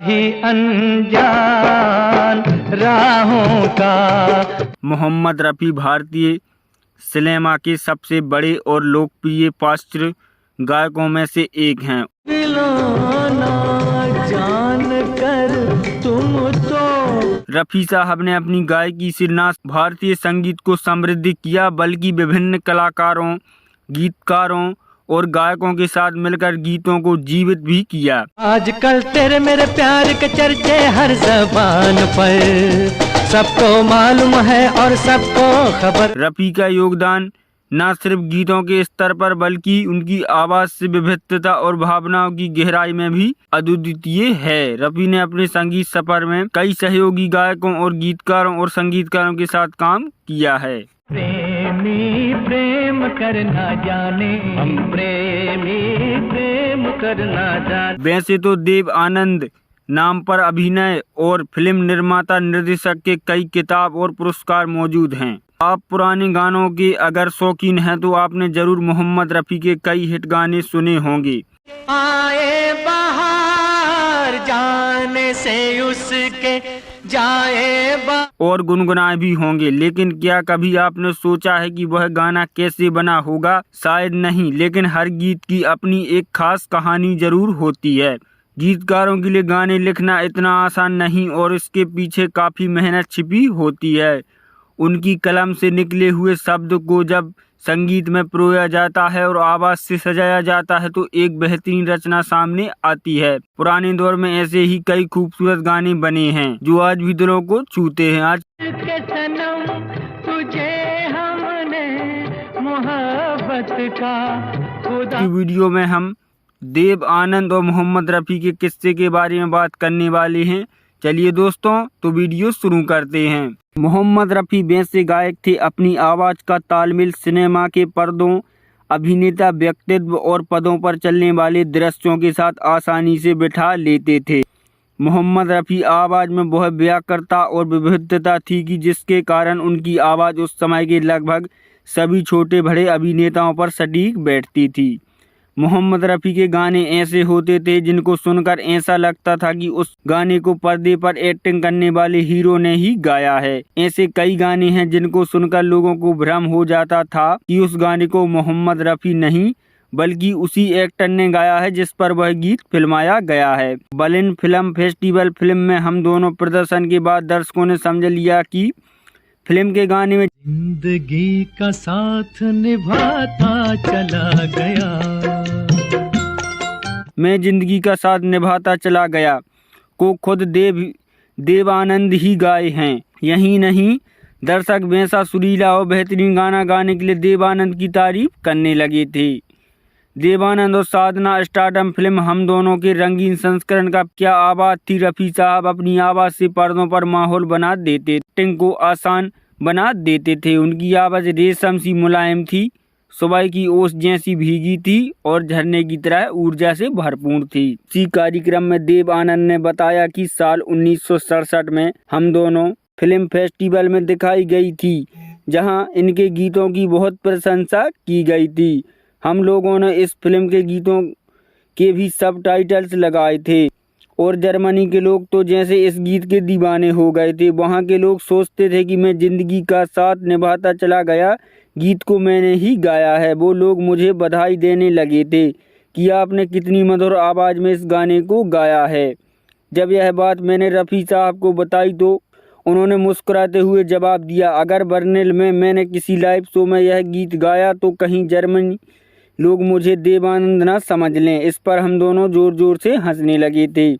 ही अनजान राहों का। मोहम्मद रफ़ी भारतीय सिनेमा के सबसे बड़े और लोकप्रिय पाश्चात्य गायकों में से एक हैं। जान कर तुम तो रफ़ी साहब ने अपनी गायकी से न भारतीय संगीत को समृद्ध किया बल्कि विभिन्न कलाकारों, गीतकारों और गायकों के साथ मिलकर गीतों को जीवित भी किया। आजकल तेरे मेरे प्यार के चर्चे हर ज़बान पर, सबको मालूम है और सबको खबर। रफ़ी का योगदान न सिर्फ गीतों के स्तर पर बल्कि उनकी आवाज़ से विविधता और भावनाओं की गहराई में भी अद्वितीय है। रफ़ी ने अपने संगीत सफर में कई सहयोगी गायकों और गीतकारों और संगीतकारों के साथ काम किया है। प्रेमी प्रेम करना जाने, हम प्रेमी प्रेम करना जाने। वैसे तो देव आनंद नाम पर अभिनय और फिल्म निर्माता निर्देशक के कई किताब और पुरस्कार मौजूद हैं। आप पुराने गानों के अगर शौकीन हैं तो आपने जरूर मोहम्मद रफ़ी के कई हिट गाने सुने होंगे। आए बाहर जाने से उसके जाए और गुनगुनाए भी होंगे। लेकिन क्या कभी आपने सोचा है कि वह गाना कैसे बना होगा? शायद नहीं, लेकिन हर गीत की अपनी एक खास कहानी जरूर होती है। गीतकारों के लिए गाने लिखना इतना आसान नहीं और इसके पीछे काफ़ी मेहनत छिपी होती है। उनकी कलम से निकले हुए शब्द को जब संगीत में पिरोया जाता है और आवाज़ से सजाया जाता है तो एक बेहतरीन रचना सामने आती है। पुराने दौर में ऐसे ही कई खूबसूरत गाने बने हैं जो आज भी दिलों को छूते हैं। आज के सनम तुझे हमने मोहब्बत का खुदा। की वीडियो में हम देव आनंद और मोहम्मद रफ़ी के किस्से के बारे में बात करने वाले हैं। चलिए दोस्तों, तो वीडियो शुरू करते हैं। मोहम्मद रफ़ी वैसे गायक थे अपनी आवाज़ का तालमेल सिनेमा के पर्दों, अभिनेता व्यक्तित्व और पदों पर चलने वाले दृश्यों के साथ आसानी से बिठा लेते थे। मोहम्मद रफ़ी आवाज़ में बहुत व्याकुलता और विविधता थी कि जिसके कारण उनकी आवाज़ उस समय के लगभग सभी छोटे बड़े अभिनेताओं पर सटीक बैठती थी। मोहम्मद रफ़ी के गाने ऐसे होते थे जिनको सुनकर ऐसा लगता था कि उस गाने को पर्दे पर एक्टिंग करने वाले हीरो ने ही गाया है। ऐसे कई गाने हैं जिनको सुनकर लोगों को भ्रम हो जाता था कि उस गाने को मोहम्मद रफ़ी नहीं बल्कि उसी एक्टर ने गाया है जिस पर वह गीत फिल्माया गया है। बर्लिन फिल्म फेस्टिवल फिल्म में हम दोनों प्रदर्शन के बाद दर्शकों ने समझ लिया कि फिल्म के गाने में जिंदगी का साथ निभाता चला गया, मैं जिंदगी का साथ निभाता चला गया को खुद देव आनंद ही गाए हैं। यही नहीं, दर्शक वैसा सुरीला और बेहतरीन गाना गाने के लिए देव आनंद की तारीफ करने लगे थे। देव आनंद और साधना स्टारडम फिल्म हम दोनों के रंगीन संस्करण का क्या आवाज़ थी। रफ़ी साहब अपनी आवाज़ से पर्दों पर माहौल बना देते, एक्टिंग को आसान बना देते थे। उनकी आवाज़ रेशम सी मुलायम थी, सुबह की ओस जैसी भीगी थी और झरने की तरह ऊर्जा से भरपूर थी। इसी कार्यक्रम में देव आनंद ने बताया कि साल 1967 में हम दोनों फिल्म फेस्टिवल में दिखाई गई थी जहां इनके गीतों की बहुत प्रशंसा की गई थी। हम लोगों ने इस फिल्म के गीतों के भी सबटाइटल्स लगाए थे और जर्मनी के लोग तो जैसे इस गीत के दीवाने हो गए थे। वहाँ के लोग सोचते थे कि मैं जिंदगी का साथ निभाता चला गया गीत को मैंने ही गाया है। वो लोग मुझे बधाई देने लगे थे कि आपने कितनी मधुर आवाज़ में इस गाने को गाया है। जब यह बात मैंने रफ़ी साहब को बताई तो उन्होंने मुस्कुराते हुए जवाब दिया, अगर बर्लिन में मैंने किसी लाइव शो में यह गीत गाया तो कहीं जर्मनी लोग मुझे देवानंद ना समझ लें। इस पर हम दोनों ज़ोर ज़ोर से हंसने लगे थे।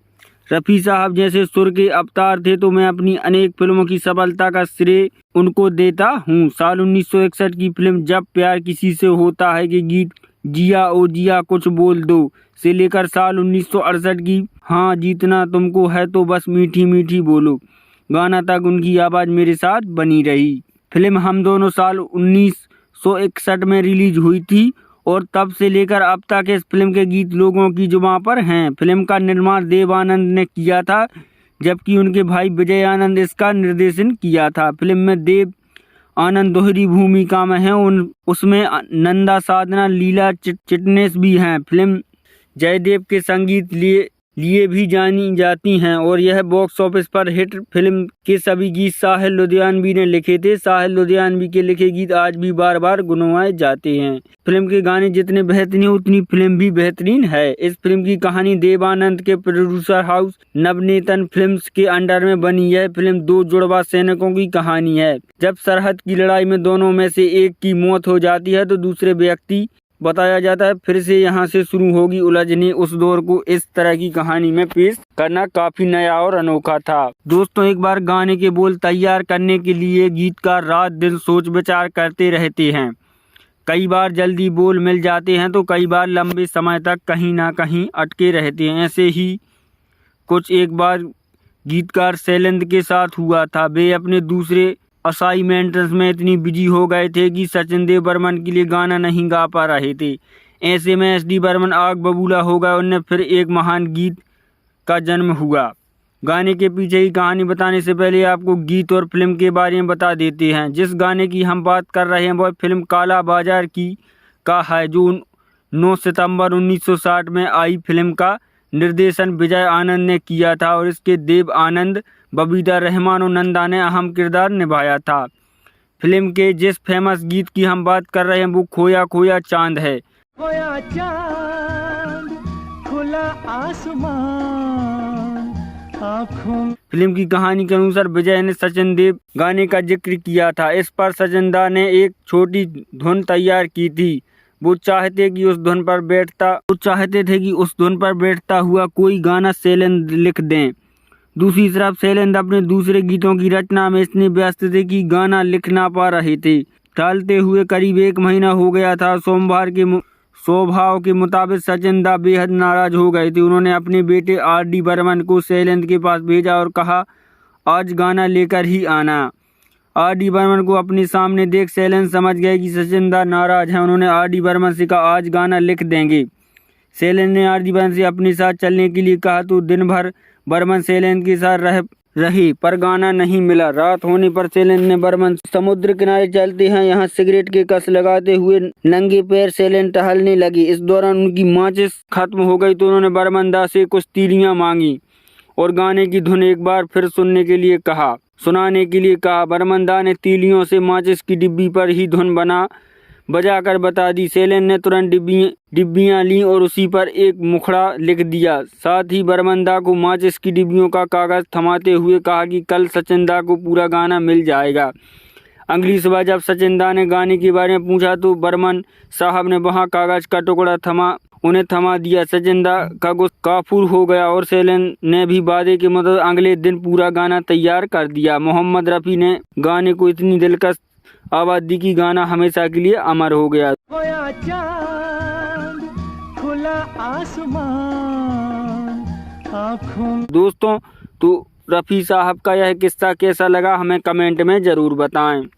रफ़ी साहब जैसे सुर के अवतार थे तो मैं अपनी अनेक फिल्मों की सफलता का श्रेय उनको देता हूँ। साल 1961 की फिल्म जब प्यार किसी से होता है के गीत जिया ओ जिया कुछ बोल दो से लेकर साल 1968 की हाँ जीतना तुमको है तो बस मीठी मीठी बोलो गाना तक उनकी आवाज़ मेरे साथ बनी रही। फिल्म हम दोनों साल 1961 में रिलीज हुई थी और तब से लेकर अब तक इस फिल्म के गीत लोगों की जुबां पर हैं। फिल्म का निर्माण देव आनंद ने किया था जबकि उनके भाई विजय आनंद इसका निर्देशन किया था। फिल्म में देव आनंद दोहरी भूमिका में हैं, उसमें नंदा साधना लीला चिटनेस भी हैं। फिल्म जयदेव के संगीत लिए लिए भी जानी जाती हैं और यह बॉक्स ऑफिस पर हिट। फिल्म के सभी गीत साहिल लुधियानवी ने लिखे थे। साहिल लुधियानवी के लिखे गीत आज भी बार बार गुनगुनाए जाते हैं। फिल्म के गाने जितने बेहतरीन हैं उतनी फिल्म भी बेहतरीन है। इस फिल्म की कहानी देव आनंद के प्रोड्यूसर हाउस नवनीतन फिल्म्स के अंडर में बनी। यह फिल्म दो जुड़वा सैनिकों की कहानी है। जब सरहद की लड़ाई में दोनों में से एक की मौत हो जाती है तो दूसरे व्यक्ति बताया जाता है। फिर से यहाँ से शुरू होगी उलझने। उस दौर को इस तरह की कहानी में पेश करना काफी नया और अनोखा था। दोस्तों, एक बार गाने के बोल तैयार करने के लिए गीतकार रात दिन सोच विचार करते रहते हैं। कई बार जल्दी बोल मिल जाते हैं तो कई बार लंबे समय तक कहीं ना कहीं अटके रहते हैं। ऐसे ही कुछ एक बार गीतकार शैलेंद्र के साथ हुआ था। वे अपने दूसरे असाइनमेंट्स में इतनी बिजी हो गए थे कि सचिन देव बर्मन के लिए गाना नहीं गा पा रहे थे। ऐसे में SD बर्मन आग बबूला हो गए। उन्हें फिर एक महान गीत का जन्म हुआ। गाने के पीछे की कहानी बताने से पहले आपको गीत और फिल्म के बारे में बता देते हैं। जिस गाने की हम बात कर रहे हैं वह फिल्म काला बाजार का है, जो 9 सितंबर 1960 में आई। फिल्म का निर्देशन विजय आनंद ने किया था और इसके देव आनंद, बबीता रहमान और नंदा ने अहम किरदार निभाया था। फिल्म के जिस फेमस गीत की हम बात कर रहे हैं वो खोया खोया चांद है। खोया चांद, खुला आसमान, आँखों। फिल्म की कहानी के अनुसार विजय ने सचिन देव गाने का जिक्र किया था। इस पर सचिन दा ने एक छोटी धुन तैयार की थी। वो चाहते थे कि उस धुन पर बैठता हुआ कोई गाना शैलेंद्र लिख दें। दूसरी तरफ शैलेंद्र अपने दूसरे गीतों की रचना में इतने व्यस्त थे कि गाना लिख ना पा रहे थे। टालते हुए करीब 1 महीना हो गया था। सोमवार के स्वभाव के मुताबिक सचिन दा बेहद नाराज हो गए थे। उन्होंने अपने बेटे RD बर्मन को शैलेंद्र के पास भेजा और कहा, आज गाना लेकर ही आना। RD बर्मन को अपने सामने देख शैलेंद्र समझ गए कि सचिन दा नाराज हैं। उन्होंने RD बर्मन से कहा, आज गाना लिख देंगे। शैलेंद्र ने RD बर्मन से अपने साथ चलने के लिए कहा तो दिन भर बर्मन शैलेंद्र के साथ रहे पर गाना नहीं मिला। रात होने पर शैलेंद्र ने बर्मन समुद्र किनारे चलते हैं, यहाँ सिगरेट के कस लगाते हुए नंगे पैर शैलेंद्र टहलने लगे। इस दौरान उनकी माचिस खत्म हो गई तो उन्होंने बर्मन दा से कुछ तीलियां मांगी और गाने की धुन एक बार फिर सुनाने के लिए कहा। बर्मन दा ने तीलियों से माचिस की डिब्बी पर ही धुन बजाकर बता दी। शैलेंद्र ने तुरंत डिब्बियां ली और उसी पर एक मुखड़ा लिख दिया। साथ ही बर्मन दा को माचिस की डिब्बियों का कागज थमाते हुए कहा कि कल सचिन दा को पूरा गाना मिल जाएगा। अगली सुबह जब सचिन दा ने गाने के बारे में पूछा तो बर्मन साहब ने वहां कागज का टुकड़ा उन्हें थमा दिया। सचिन दा का गुस्सा काफूर हो गया और शैलेंद्र ने भी वादे के मुताबिक अगले दिन पूरा गाना तैयार कर दिया। मोहम्मद रफ़ी ने गाने को इतनी दिलकश आवाज दी कि गाना हमेशा के लिए अमर हो गया। खोया चांद, खुला आसमान, आँखों। दोस्तों, तो रफ़ी साहब का यह किस्सा कैसा लगा हमें कमेंट में जरूर बताएं।